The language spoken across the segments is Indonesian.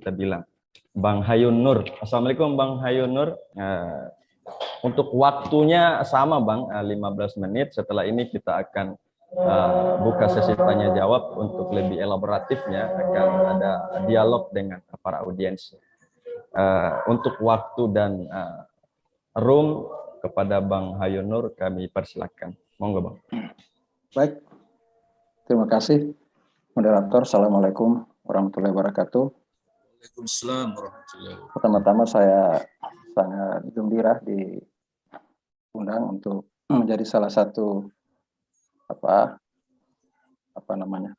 kita bilang. Bang Hayun Nur. Assalamualaikum Bang Hayun Nur. Untuk waktunya sama Bang, 15 menit. Setelah ini kita akan buka sesi tanya jawab. Untuk lebih elaboratifnya akan ada dialog dengan para audiens. Untuk waktu dan room kepada Bang Hayun Nur kami persilakan. Monggo Bang. Baik, terima kasih moderator. Assalamualaikum warahmatullahi wabarakatuh. Waalaikumsalam warahmatullahi wabarakatuh. Pertama-tama saya sangat gembira diundang untuk menjadi salah satu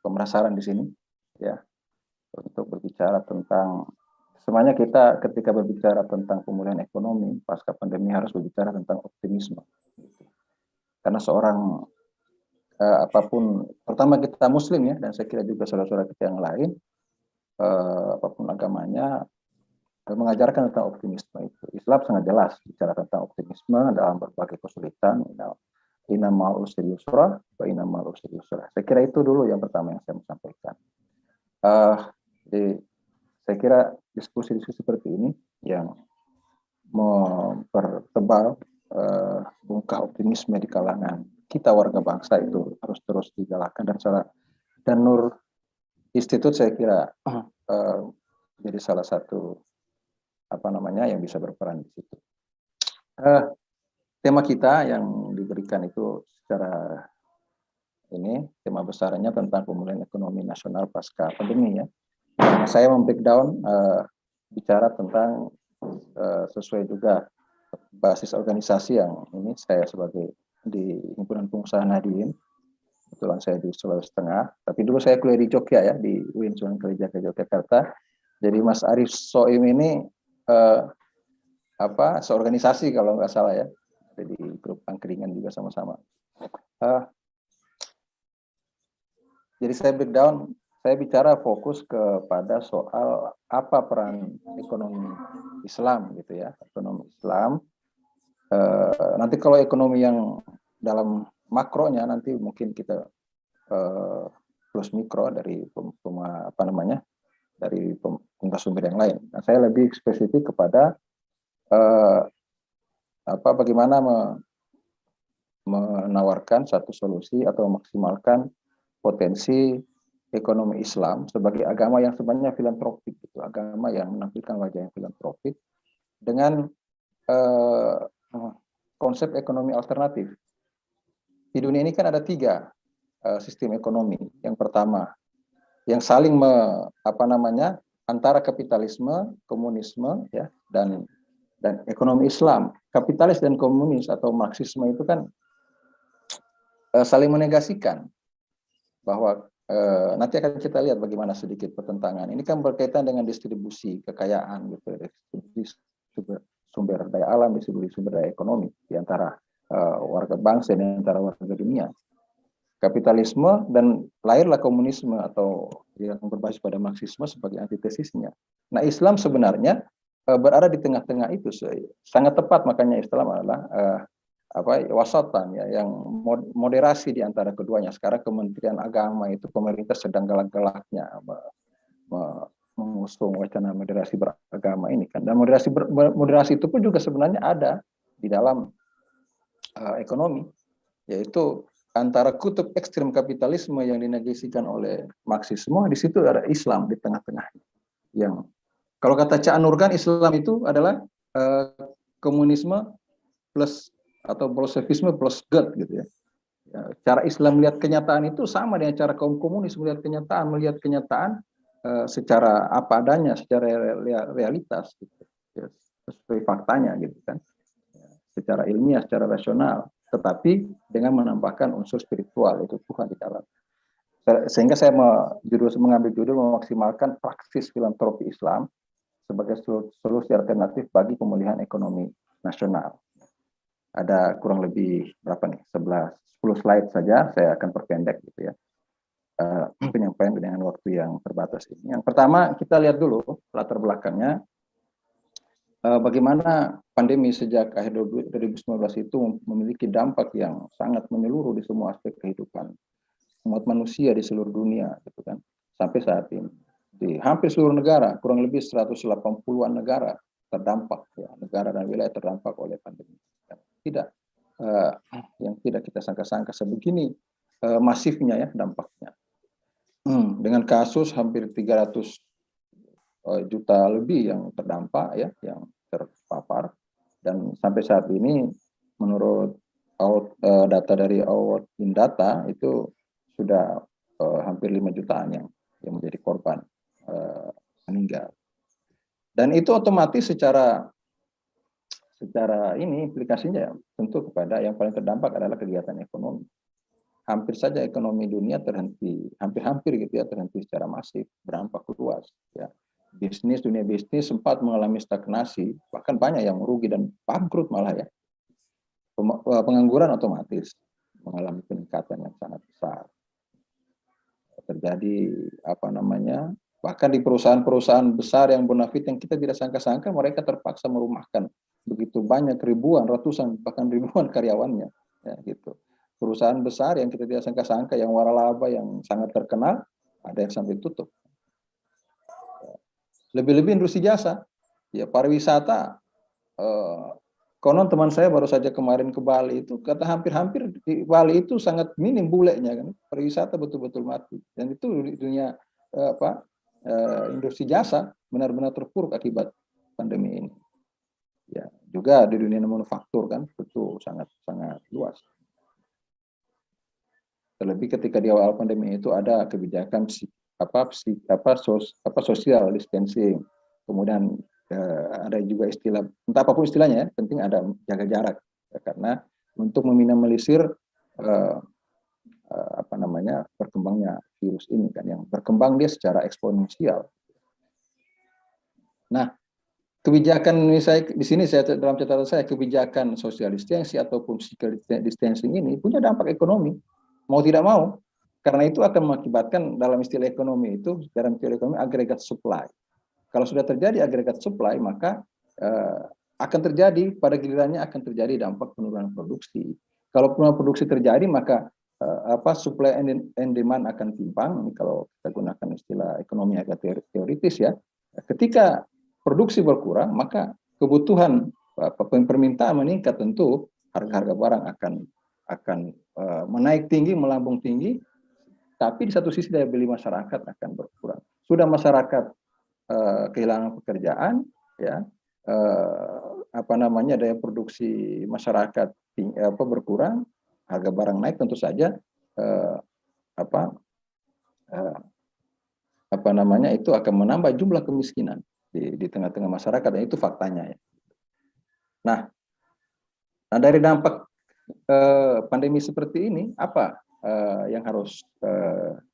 pemerasaran di sini, ya, untuk berbicara tentang semuanya. Kita ketika berbicara tentang pemulihan ekonomi pasca pandemi harus berbicara tentang optimisme, karena seorang apapun, pertama kita Muslim ya, dan saya kira juga saudara-saudara kita yang lain, apapun agamanya, mengajarkan tentang optimisme itu. Islam sangat jelas bicara tentang optimisme dalam berbagai kesulitan. Inna ma'al usri yusra wa inna ma'al usri yusra. Saya kira itu dulu yang pertama yang saya mau sampaikan. Jadi saya kira diskusi-diskusi seperti ini yang mempertebal bungkah optimisme di kalangan kita warga bangsa itu harus terus digalakkan, dan Nur Institute saya kira jadi salah satu yang bisa berperan di situ. Tema kita yang diberikan itu secara tema besarnya tentang pemulihan ekonomi nasional pasca pandemi ya. Nah, saya membreakdown bicara tentang sesuai juga basis organisasi yang ini saya sebagai di Himpunan Pengusaha Nahdien. Kebetulan saya di Sulawesi Tengah, tapi dulu saya kuliah di Jogja ya, di UIN Sunan Kalijaga Yogyakarta. Jadi Mas Arif Soim ini seorganisasi kalau nggak salah ya, ada di grup angkringan juga sama-sama. Jadi saya breakdown, saya bicara fokus kepada soal apa peran ekonomi Islam gitu ya, ekonomi Islam. Nanti kalau ekonomi yang dalam makronya nanti mungkin kita plus mikro dari dari sumber yang lain. Nah, saya lebih spesifik kepada bagaimana menawarkan satu solusi atau memaksimalkan potensi ekonomi Islam sebagai agama yang sebenarnya filantropik, gitu, agama yang menampilkan wajah yang filantropik dengan konsep ekonomi alternatif. Di dunia ini kan ada 3 sistem ekonomi. Yang pertama, yang saling antara kapitalisme, komunisme, ya, dan ekonomi Islam. Kapitalis dan komunis atau Marxisme itu kan saling menegasikan bahwa nanti akan kita lihat bagaimana sedikit pertentangan. Ini kan berkaitan dengan distribusi kekayaan, gitu, distribusi sumber daya alam, distribusi sumber daya ekonomi di antara warga bangsa dan antara warga dunia. Kapitalisme dan lahirlah komunisme atau yang berbasis pada Marxisme sebagai antitesisnya. Nah, Islam sebenarnya berada di tengah-tengah itu, sangat tepat, makanya Islam adalah wasatan ya, yang moderasi di antara keduanya. Sekarang Kementerian Agama itu pemerintah sedang galak-galaknya mengusung wacana moderasi beragama ini kan, dan moderasi itu pun juga sebenarnya ada di dalam ekonomi, yaitu antara kutub ekstrem kapitalisme yang dinegasikan oleh Marxisme, di situ ada Islam di tengah-tengah. Yang kalau kata Cak Nurgan, Islam itu adalah komunisme plus atau bolshevisme plus God gitu ya. Cara Islam melihat kenyataan itu sama dengan cara kaum komunis melihat kenyataan secara apa adanya, secara realitas gitu, ya, sesuai faktanya gitu kan, secara ilmiah, secara rasional, tetapi dengan menambahkan unsur spiritual, itu Tuhan di dalam. Sehingga saya mengambil judul memaksimalkan praksis filantropi Islam sebagai solusi alternatif bagi pemulihan ekonomi nasional. Ada kurang lebih 10 slide saja, saya akan perpendek gitu ya, penyampaian dengan waktu yang terbatas ini. Yang pertama, kita lihat dulu latar belakangnya, bagaimana pandemi sejak akhir 2019 itu memiliki dampak yang sangat menyeluruh di semua aspek kehidupan umat manusia di seluruh dunia gitu kan, sampai saat ini. di hampir seluruh negara, kurang lebih 180-an negara terdampak, ya, negara dan wilayah terdampak oleh pandemi. Tidak yang tidak kita sangka-sangka sebegini masifnya ya dampaknya. Dengan kasus hampir 300 juta lebih yang terdampak ya, yang terpapar, dan sampai saat ini menurut data dari Award Indata itu sudah hampir 5 jutaan yang menjadi korban meninggal. Dan itu otomatis secara ini implikasinya tentu kepada yang paling terdampak adalah kegiatan ekonomi. Hampir saja ekonomi dunia terhenti, hampir-hampir gitu ya, terhenti secara masif, berdampak luas ya. Dunia bisnis sempat mengalami stagnasi, bahkan banyak yang merugi dan bangkrut malah ya. Pengangguran otomatis mengalami peningkatan yang sangat besar. Terjadi bahkan di perusahaan-perusahaan besar yang bonafit yang kita tidak sangka-sangka, mereka terpaksa merumahkan begitu banyak, ribuan, ratusan, bahkan ribuan karyawannya ya gitu. Perusahaan besar yang kita tidak sangka-sangka, yang waralaba, yang sangat terkenal, ada yang sampai tutup. Lebih-lebih industri jasa, ya pariwisata. Konon teman saya baru saja kemarin ke Bali itu, kata hampir-hampir di Bali itu sangat minim bulenya kan, pariwisata betul-betul mati. Dan itu di dunia industri jasa benar-benar terpuruk akibat pandemi ini. Ya, juga di dunia manufaktur kan, tentu sangat luas. Terlebih ketika di awal pandemi itu ada kebijakan social distancing, kemudian ada juga istilah, entah apapun istilahnya ya, penting ada jaga jarak ya, karena untuk meminimalisir berkembangnya virus ini kan, yang berkembang dia secara eksponensial. Nah, kebijakan misalnya di sini dalam catatan saya, kebijakan social distancing ataupun physical distancing ini punya dampak ekonomi, mau tidak mau, karena itu akan mengakibatkan dalam istilah ekonomi agregat supply. Kalau sudah terjadi agregat supply, maka akan terjadi pada gilirannya akan terjadi dampak penurunan produksi. Kalau penurunan produksi terjadi, maka supply and demand akan timpang. Kalau kita gunakan istilah ekonomi agak teoritis ya, ketika produksi berkurang, maka kebutuhan permintaan meningkat, tentu harga-harga barang akan menaik tinggi, melambung tinggi, tapi di satu sisi daya beli masyarakat akan berkurang. Sudah masyarakat kehilangan pekerjaan, ya, daya produksi masyarakat berkurang, harga barang naik, tentu saja itu akan menambah jumlah kemiskinan di tengah-tengah masyarakat, dan itu faktanya ya. Nah dari dampak pandemi seperti ini, apa yang harus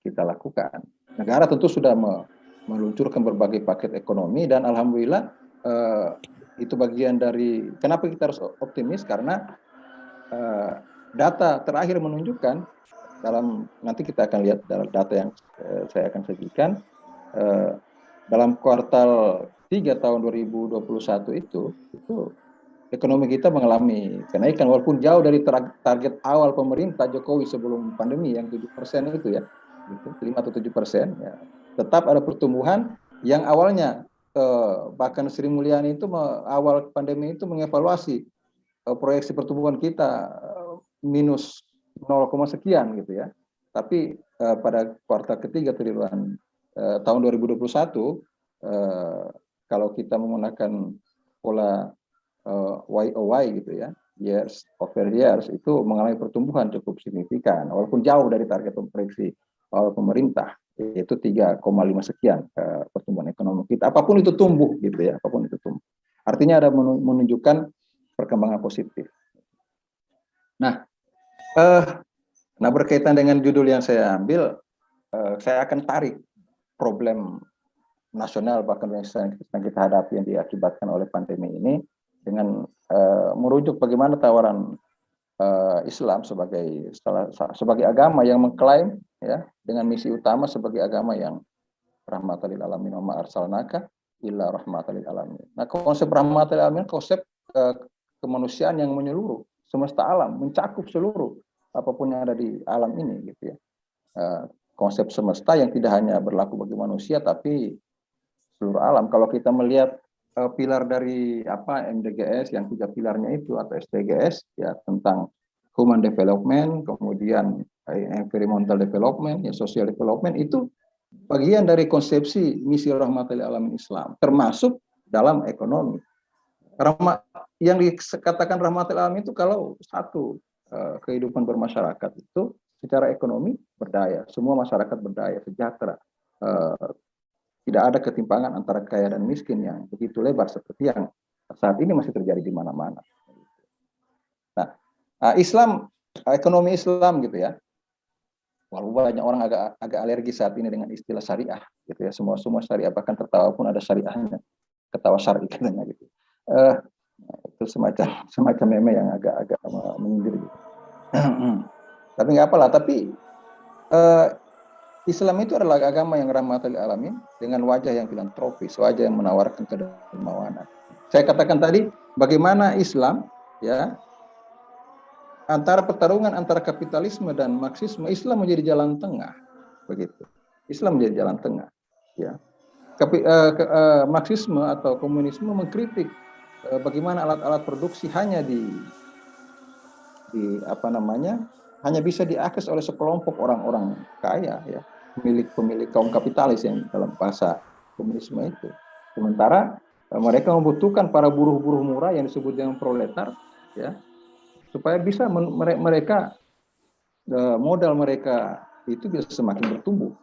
kita lakukan? Negara tentu sudah meluncurkan berbagai paket ekonomi, dan alhamdulillah itu bagian dari kenapa kita harus optimis, karena data terakhir menunjukkan, nanti kita akan lihat dalam data yang saya akan sajikan, dalam kuartal 3 tahun 2021 itu ekonomi kita mengalami kenaikan, walaupun jauh dari target awal pemerintah Jokowi sebelum pandemi yang 7% itu ya, 5 atau 7%, ya. Tetap ada pertumbuhan yang awalnya bahkan Sri Mulyani itu awal pandemi itu mengevaluasi proyeksi pertumbuhan kita minus 0, sekian gitu ya. Tapi pada kuartal ketiga triwulan tahun 2021, kalau kita menggunakan pola YOY gitu ya, years over years, itu mengalami pertumbuhan cukup signifikan, walaupun jauh dari target proyeksi oleh pemerintah, yaitu 3,5 sekian pertumbuhan ekonomi kita. Apapun itu tumbuh gitu ya, apapun itu tumbuh. Artinya ada menunjukkan perkembangan positif. Nah, berkaitan dengan judul yang saya ambil, saya akan tarik problem nasional bahkan yang kita hadapi yang diakibatkan oleh pandemi ini dengan merujuk bagaimana tawaran Islam sebagai agama yang mengklaim ya dengan misi utama sebagai agama yang rahmatan lil alamin wa ma arsalnaka illa rahmatan lil alamin. Nah, konsep rahmatan lil alamin konsep kemanusiaan yang menyeluruh, semesta alam, mencakup seluruh apapun yang ada di alam ini gitu ya. konsep semesta yang tidak hanya berlaku bagi manusia tapi seluruh alam. Kalau kita melihat pilar dari MDGs yang 3 pilarnya itu atau SDGs ya, tentang human development, kemudian environmental development, ya social development, itu bagian dari konsepsi misi rahmatil alamin Islam, termasuk dalam ekonomi. Yang dikatakan rahmatil alamin itu kalau satu, kehidupan bermasyarakat itu secara ekonomi berdaya, semua masyarakat berdaya, sejahtera, tidak ada ketimpangan antara kaya dan miskin yang begitu lebar seperti yang saat ini masih terjadi di mana-mana. Nah, Islam, ekonomi Islam gitu ya, walaupun banyak orang agak alergi saat ini dengan istilah syariah gitu ya, semua syariah, bahkan tertawa pun ada syariahnya, ketawa syari katanya gitu. Itu semacam meme yang agak menyindir gitu. Tapi nggak apalah, tapi Islam itu adalah agama yang rahmatul alamin dengan wajah yang filantropis, wajah yang menawarkan kedermawanan. Saya katakan tadi bagaimana Islam ya, antara pertarungan antara kapitalisme dan marxisme, Islam menjadi jalan tengah, begitu. Islam menjadi jalan tengah, ya. Marxisme atau komunisme mengkritik bagaimana alat-alat produksi hanya hanya bisa diakses oleh sekelompok orang-orang kaya, ya, pemilik kaum kapitalis yang dalam bahasa komunisme itu. Sementara mereka membutuhkan para buruh-buruh murah yang disebut dengan proletar, ya, supaya bisa mereka modal mereka itu bisa semakin bertumbuh.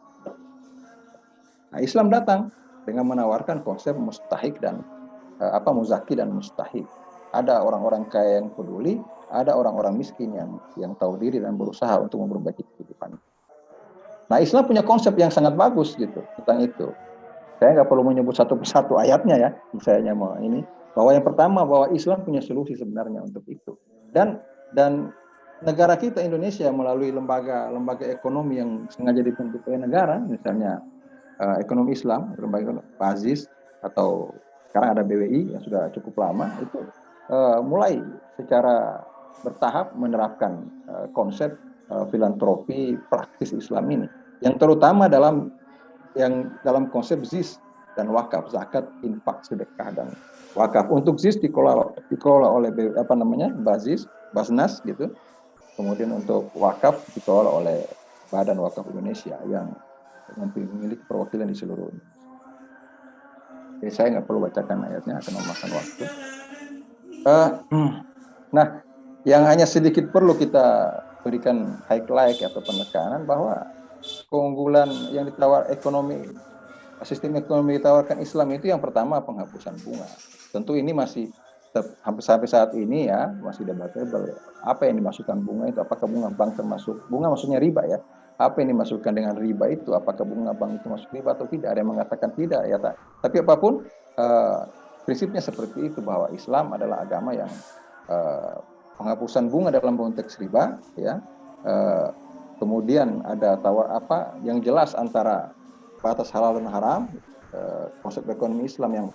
Nah, Islam datang dengan menawarkan konsep mustahik dan muzaki dan mustahik. Ada orang-orang kaya yang peduli, ada orang-orang miskin yang tahu diri dan berusaha untuk memperbaiki kehidupan. Nah, Islam punya konsep yang sangat bagus gitu tentang itu. Saya nggak perlu menyebut satu persatu ayatnya ya, saya hanya mau ini bahwa yang pertama bahwa Islam punya solusi sebenarnya untuk itu. Dan negara kita Indonesia melalui lembaga ekonomi yang sengaja dibentuk oleh negara, misalnya ekonomi Islam, lembaga BAZIS, atau sekarang ada BWI yang sudah cukup lama, itu mulai secara bertahap menerapkan konsep filantropi praktis Islam ini, yang terutama dalam konsep ZIS dan wakaf, zakat, infak, sedekah dan wakaf. Untuk ZIS dikelola oleh BAZIS, Basnas gitu. Kemudian untuk wakaf dikelola oleh Badan Wakaf Indonesia yang memiliki perwakilan di seluruh Indonesia. Jadi saya nggak perlu bacakan ayatnya, akan memakan waktu. Nah, yang hanya sedikit perlu kita berikan highlight atau penekanan bahwa keunggulan yang sistem ekonomi ditawarkan Islam itu yang pertama penghapusan bunga. Tentu ini masih sampai saat ini ya masih debatable. Apa yang dimasukkan bunga itu? Apakah bunga bank termasuk bunga? Maksudnya riba ya? Apa yang dimasukkan dengan riba itu? Apakah bunga bank itu masuk riba atau tidak? Ada yang mengatakan tidak ya. Tapi apapun prinsipnya seperti itu, bahwa Islam adalah agama yang penghapusan bunga dalam konteks riba ya. Kemudian ada yang jelas antara batas halal dan haram, konsep ekonomi Islam yang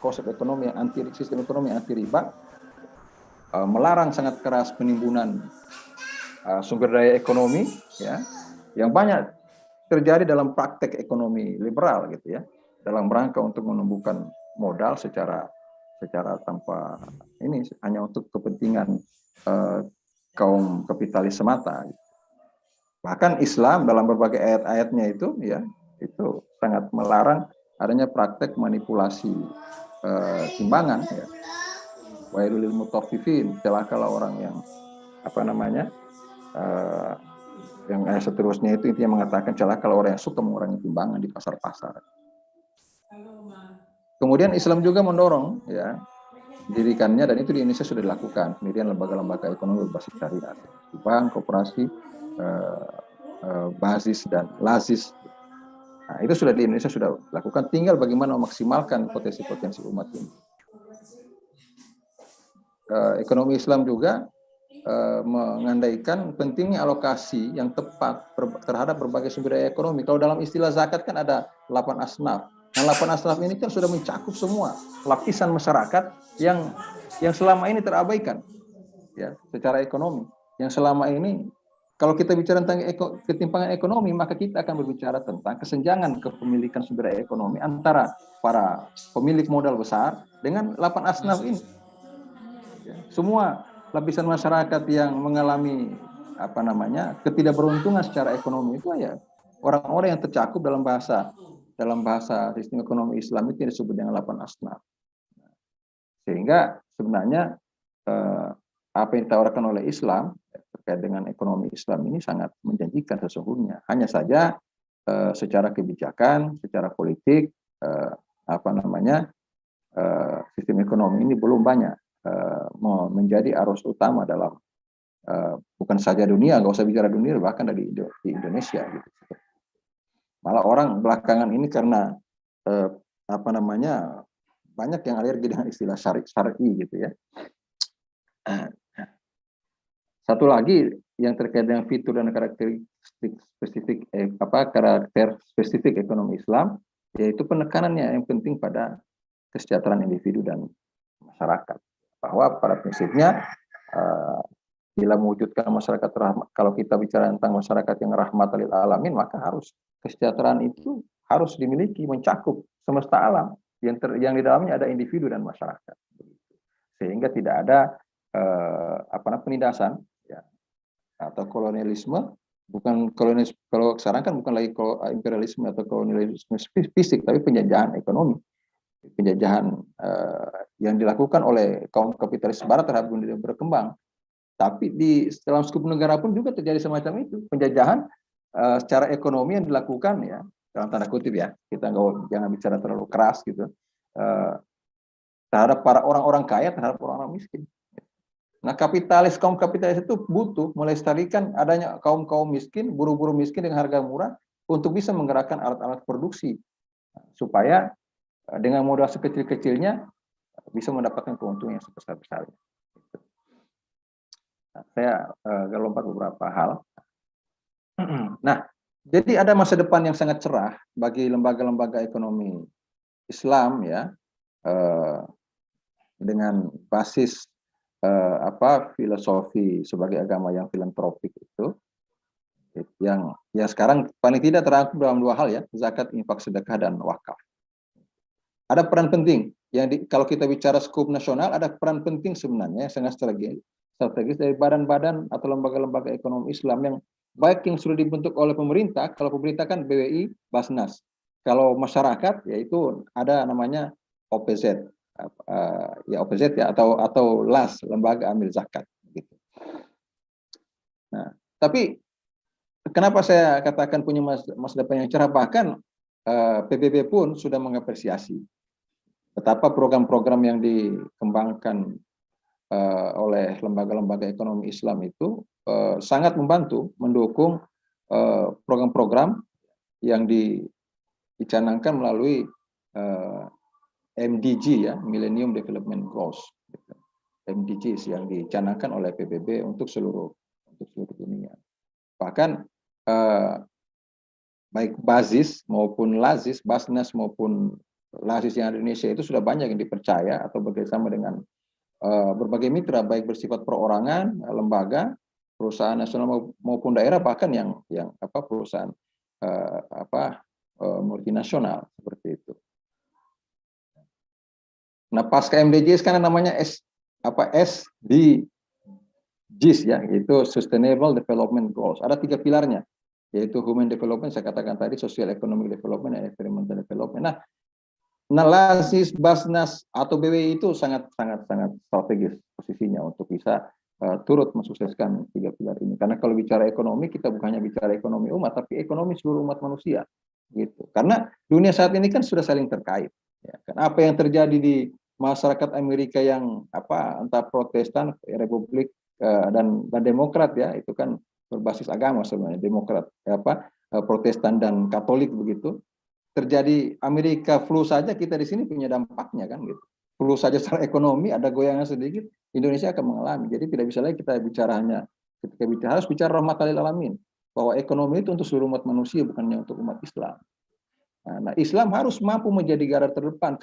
sistem ekonomi yang anti riba, melarang sangat keras penimbunan sumber daya ekonomi ya, yang banyak terjadi dalam praktek ekonomi liberal gitu ya, dalam rangka untuk menumbuhkan modal secara tanpa ini, hanya untuk kepentingan kaum kapitalis semata. Bahkan Islam dalam berbagai ayat-ayatnya itu ya, itu sangat melarang adanya praktek manipulasi timbangan ya. Wailul lil mutaffifin, celakalah orang yang yang ayat seterusnya itu intinya mengatakan celakalah orang yang suka mengurangi timbangan di pasar-pasar. Kemudian Islam juga mendorong ya dirikannya, dan itu di Indonesia sudah dilakukan, kemudian lembaga-lembaga ekonomi berbasis syariat, bank, koperasi, BAZIS dan LAZIS. Nah, itu sudah di Indonesia sudah dilakukan, tinggal bagaimana memaksimalkan potensi-potensi umat ini. Ekonomi Islam juga mengandaikan pentingnya alokasi yang tepat terhadap berbagai sumber daya ekonomi. Kalau dalam istilah zakat kan ada 8 asnaf. Nah, 8 asnaf ini kan sudah mencakup semua lapisan masyarakat yang selama ini terabaikan ya secara ekonomi, yang selama ini kalau kita bicara tentang ketimpangan ekonomi, maka kita akan berbicara tentang kesenjangan kepemilikan sumber daya ekonomi antara para pemilik modal besar dengan 8 asnaf ini. Ya, semua lapisan masyarakat yang mengalami ketidakberuntungan secara ekonomi itu ya orang-orang yang tercakup dalam bahasa sistem ekonomi Islam itu disebut dengan 8 asnaf. Sehingga sebenarnya apa yang ditawarkan oleh Islam terkait dengan ekonomi Islam ini sangat menjanjikan sesungguhnya. Hanya saja secara kebijakan, secara politik, sistem ekonomi ini belum banyak menjadi arus utama dalam bukan saja dunia, nggak usah bicara dunia, bahkan di Indonesia gitu. Malah orang belakangan ini karena banyak yang alergi dengan istilah syar'i gitu ya. Satu lagi yang terkait dengan fitur dan karakter spesifik ekonomi Islam, yaitu penekanannya yang penting pada kesejahteraan individu dan masyarakat. Bahwa pada prinsipnya bila mewujudkan masyarakat rahmat, kalau kita bicara tentang masyarakat yang rahmatan lil alamin, maka harus kesejahteraan itu harus dimiliki, mencakup semesta alam yang di dalamnya ada individu dan masyarakat, sehingga tidak ada penindasan ya, atau kolonialisme. Bukan kolonialisme, kalau sekarang kan bukan lagi imperialisme atau kolonialisme fisik, tapi penjajahan ekonomi, penjajahan yang dilakukan oleh kaum kapitalis barat terhadap dunia berkembang. Tapi di dalam skup negara pun juga terjadi semacam itu, penjajahan secara ekonomi yang dilakukan ya, dalam tanda kutip ya, kita jangan bicara terlalu keras gitu, terhadap para orang-orang kaya, terhadap orang-orang miskin. Nah, kaum kapitalis itu butuh melestarikan adanya kaum miskin, buruh-buruh miskin dengan harga murah untuk bisa menggerakkan alat-alat produksi supaya dengan modal sekecil-kecilnya bisa mendapatkan keuntungan yang sebesar-besarnya. Nah, saya lompat beberapa hal. Nah, jadi ada masa depan yang sangat cerah bagi lembaga-lembaga ekonomi Islam ya, dengan basis filosofi sebagai agama yang filantropik itu, yang sekarang paling tidak terangkum dalam 2 hal ya, zakat, infak, sedekah, dan wakaf. Ada peran penting yang kalau kita bicara skup nasional, ada peran penting sebenarnya yang sangat strategis dari badan-badan atau lembaga-lembaga ekonomi Islam yang baik yang sudah dibentuk oleh pemerintah. Kalau pemerintah kan BWI, Basnas. Kalau masyarakat yaitu ada namanya OPZ. OPZ ya, atau LAS, lembaga amil zakat gitu. Nah, tapi kenapa saya katakan punya masa depan yang cerah, bahkan PBB pun sudah mengapresiasi betapa program-program yang dikembangkan oleh lembaga-lembaga ekonomi Islam itu sangat membantu mendukung program-program yang dicanangkan melalui MDG ya, Millennium Development Goals, MDGs yang dicanangkan oleh PBB untuk seluruh dunia. Bahkan baik Bazis maupun Lazis, Basnas maupun Lazis yang ada di Indonesia itu sudah banyak yang dipercaya atau bekerjasama dengan berbagai mitra, baik bersifat perorangan, lembaga, perusahaan nasional maupun daerah, bahkan yang perusahaan multinasional seperti itu. Nah, pasca MDGs kan namanya SDGs ya, itu Sustainable Development Goals. Ada 3 pilarnya, yaitu Human Development, saya katakan tadi, Social Economic Development, dan Environmental Development. Nah, Lazis, Basnas atau BWI itu sangat strategis posisinya untuk bisa turut mensukseskan 3 pilar ini. Karena kalau bicara ekonomi, kita bukan hanya bicara ekonomi umat, tapi ekonomi seluruh umat manusia, gitu. Karena dunia saat ini kan sudah saling terkait. Ya, kan apa yang terjadi di masyarakat Amerika yang entah Protestan, Republik dan Demokrat ya, itu kan berbasis agama sebenarnya, Demokrat, Protestan dan Katolik begitu. Terjadi Amerika flu saja, kita di sini punya dampaknya kan gitu. Flu saja secara ekonomi ada goyangan sedikit, Indonesia akan mengalami. Jadi tidak bisa lagi kita bicara harus bicara rahmatan lil alamin, bahwa ekonomi itu untuk seluruh umat manusia, bukannya untuk umat Islam. Nah, Islam harus mampu menjadi garda terdepan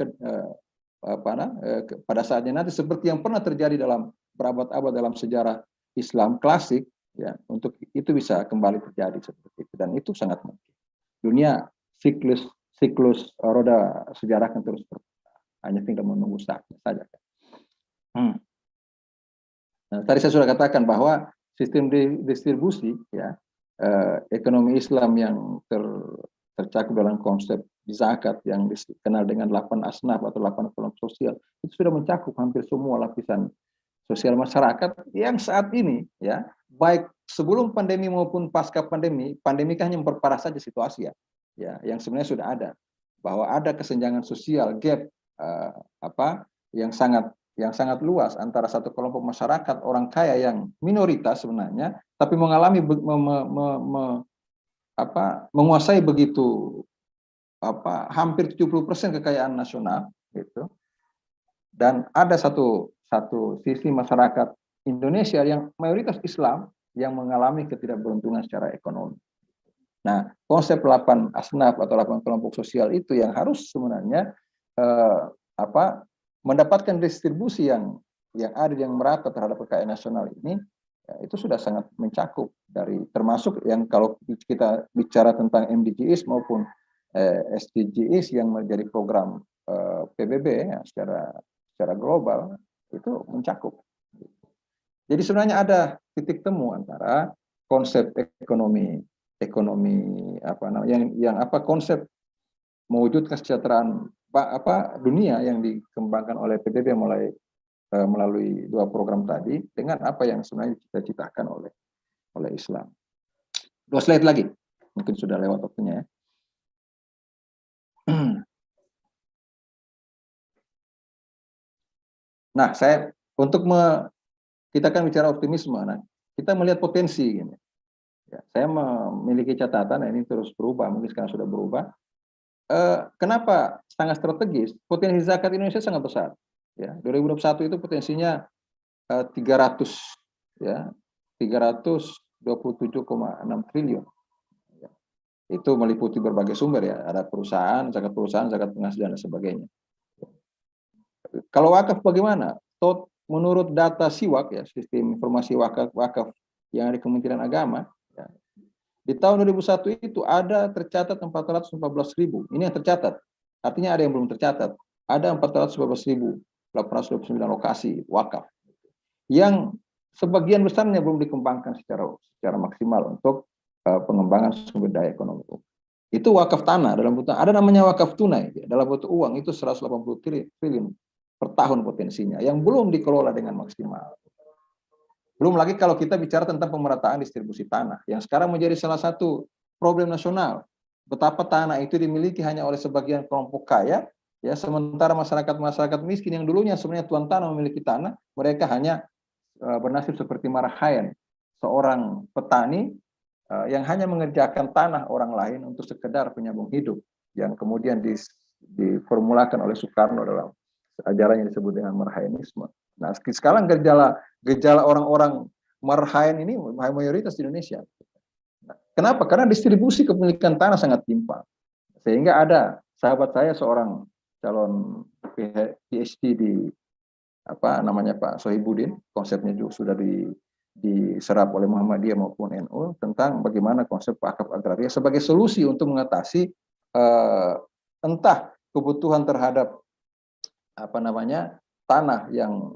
pada saatnya nanti, seperti yang pernah terjadi dalam berabad-abad dalam sejarah Islam klasik, ya, untuk itu bisa kembali terjadi seperti itu, dan itu sangat mungkin. Dunia siklus roda sejarah kan terus berputar, hanya tinggal menunggu saatnya saja. Nah, tadi saya sudah katakan bahwa sistem distribusi, ya, ekonomi Islam yang tercakup dalam konsep zakat yang dikenal dengan 8 asnaf atau 8 kelompok sosial, itu sudah mencakup hampir semua lapisan sosial masyarakat yang saat ini, ya, baik sebelum pandemi maupun pasca pandemi kan hanya memperparah saja situasi, ya, yang sebenarnya sudah ada, bahwa ada kesenjangan sosial, gap yang sangat luas antara satu kelompok masyarakat orang kaya yang minoritas sebenarnya, tapi mengalami menguasai begitu hampir 70% kekayaan nasional, gitu. Dan ada satu sisi masyarakat Indonesia yang mayoritas Islam yang mengalami ketidakberuntungan secara ekonomi. Nah, konsep 8 asnaf atau 8 kelompok sosial itu yang harus sebenarnya mendapatkan distribusi yang adil, yang merata terhadap kekayaan nasional ini, ya, itu sudah sangat mencakup dari, termasuk yang kalau kita bicara tentang MDGs maupun SDGs yang menjadi program PBB, ya, secara global itu mencakup. Jadi sebenarnya ada titik temu antara konsep ekonomi konsep mewujudkan kesejahteraan dunia yang dikembangkan oleh PBB melalui 2 program tadi dengan apa yang sebenarnya dicita-citakan oleh Islam. 2 slide lagi, mungkin sudah lewat waktunya, ya. Nah, kita kan bicara optimisme. Nah, kita melihat potensi gini. Ya, saya memiliki catatan, ini terus berubah, mungkin sekarang sudah berubah. Kenapa sangat strategis? Potensi zakat Indonesia sangat besar. Ya, 2021 itu potensinya 327,6 triliun. Ya, itu meliputi berbagai sumber, ya, ada zakat perusahaan, zakat penghasilan dan sebagainya. Kalau wakaf bagaimana? Menurut data SIWAK, ya, sistem informasi wakaf yang ada di Kementerian Agama, ya, di tahun 2001 itu ada tercatat 414.000. Ini yang tercatat. Artinya ada yang belum tercatat. Ada 414.829 lokasi wakaf yang sebagian besarnya belum dikembangkan secara maksimal untuk pengembangan sumber daya ekonomi. Itu wakaf tanah dalam bentuk, ada namanya wakaf tunai, ya, dalam bentuk uang itu 180 triliun per tahun potensinya yang belum dikelola dengan maksimal. Belum lagi kalau kita bicara tentang pemerataan distribusi tanah yang sekarang menjadi salah satu problem nasional. Betapa tanah itu dimiliki hanya oleh sebagian kelompok kaya, ya, sementara masyarakat miskin yang dulunya sebenarnya tuan tanah memiliki tanah, mereka hanya bernasib seperti Marahayan, seorang petani yang hanya mengerjakan tanah orang lain untuk sekedar penyambung hidup, yang kemudian diformulakan oleh Soekarno dalam ajaran yang disebut dengan Marhayanisme. Nah, sekarang gejala orang-orang Marhayan ini mayoritas di Indonesia. Nah, kenapa? Karena distribusi kepemilikan tanah sangat timpang. Sehingga ada sahabat saya seorang calon PhD di Pak Sohibudin, konsepnya juga sudah diserap oleh Muhammadiyah maupun NU tentang bagaimana konsep wakaf agraria sebagai solusi untuk mengatasi entah kebutuhan terhadap tanah yang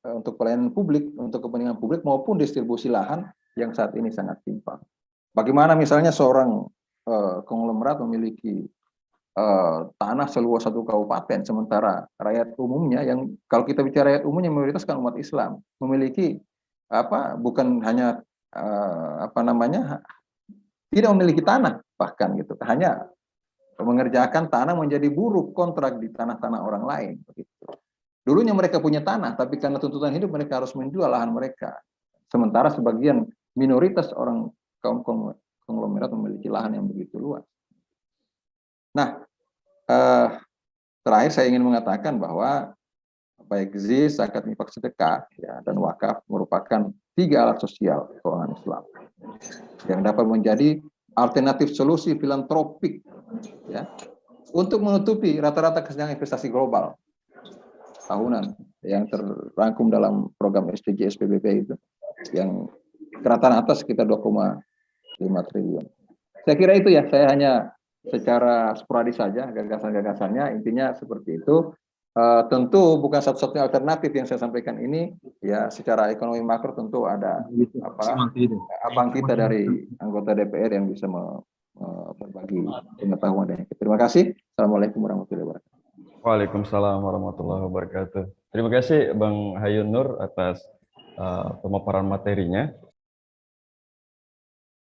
untuk pelayanan publik, untuk kepentingan publik maupun distribusi lahan yang saat ini sangat timpang. Bagaimana misalnya seorang konglomerat memiliki tanah seluas 1 kabupaten, sementara rakyat umumnya yang kalau kita bicara rakyat umumnya mayoritas kan umat Islam memiliki bukan hanya tidak memiliki tanah, bahkan gitu, hanya mengerjakan tanah menjadi buruh kontrak di tanah-tanah orang lain. Begitu. Dulunya mereka punya tanah, tapi karena tuntutan hidup mereka harus menjual lahan mereka. Sementara sebagian minoritas orang kaum konglomerat memiliki lahan yang begitu luas. Nah, terakhir saya ingin mengatakan bahwa baik ZIS, zakat, infak, sedekah, ya, dan wakaf merupakan 3 alat sosial keuangan Islam yang dapat menjadi alternatif solusi filantropik, ya, untuk menutupi rata-rata kesenjangan investasi global tahunan yang terrangkum dalam program SDGs PBB itu, yang rata atas sekitar 2,5 triliun. Saya kira itu ya, saya hanya secara sporadis saja gagasan-gagasannya, intinya seperti itu. Tentu bukan satu-satunya alternatif yang saya sampaikan ini, ya secara ekonomi makro tentu ada abang kita dari anggota DPR yang bisa berbagi pengetahuan. Terima kasih. Assalamualaikum warahmatullahi wabarakatuh. Waalaikumsalam warahmatullahi wabarakatuh. Terima kasih Bang Hayun Nur atas pemaparan materinya.